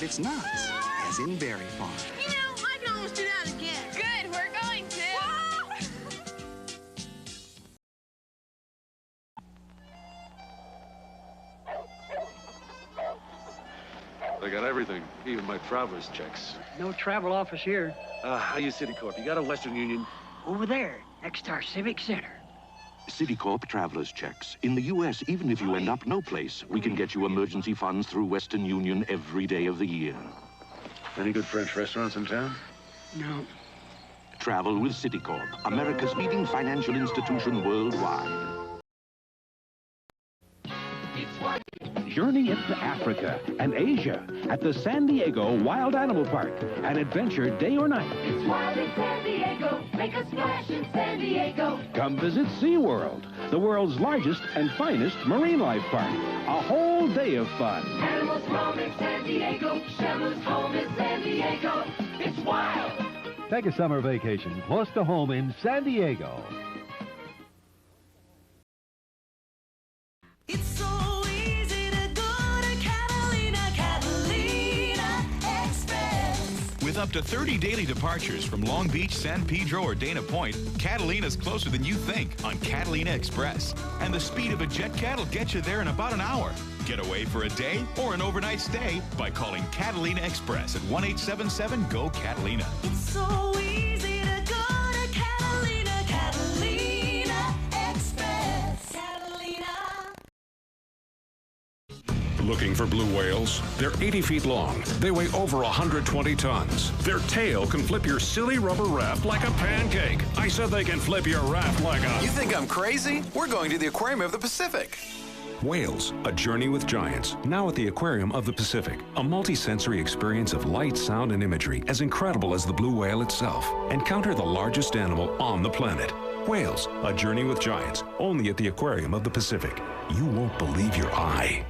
it's not, as in very far. You know, I can almost do that again. Good, we're going to. I got everything, even my traveler's checks. No travel office here. I use Citicorp. You got a Western Union? Over there, next to our Civic Center. Citicorp traveler's checks. In the U.S., even if you end up no place, we can get you emergency funds through Western Union every day of the year. Any good French restaurants in town? No. Travel with Citicorp, America's leading financial institution worldwide. Journey into Africa and Asia at the San Diego Wild Animal Park. An adventure day or night. It's wild in San Diego. Make a splash in San Diego. Come visit SeaWorld, the world's largest and finest marine life park. A whole day of fun. Animals roam in San Diego. Shamu's home in San Diego. It's wild. Take a summer vacation close to home in San Diego. It's so easy to go to Catalina Express. With up to 30 daily departures from Long Beach, San Pedro, or Dana Point, Catalina's closer than you think on Catalina Express. And the speed of a jet cat will get you there in about an hour. Get away for a day or an overnight stay by calling Catalina Express at 1-877-GO-CATALINA. It's so easy to go to Catalina Express. Catalina. Looking for blue whales? They're 80 feet long. They weigh over 120 tons. Their tail can flip your silly rubber raft like a pancake. I said they can flip your raft like a... You think I'm crazy? We're going to the Aquarium of the Pacific. Whales, a journey with giants. Now at the Aquarium of the Pacific. A multi-sensory experience of light, sound, and imagery as incredible as the blue whale itself. Encounter the largest animal on the planet. Whales, a journey with giants. Only at the Aquarium of the Pacific. You won't believe your eye.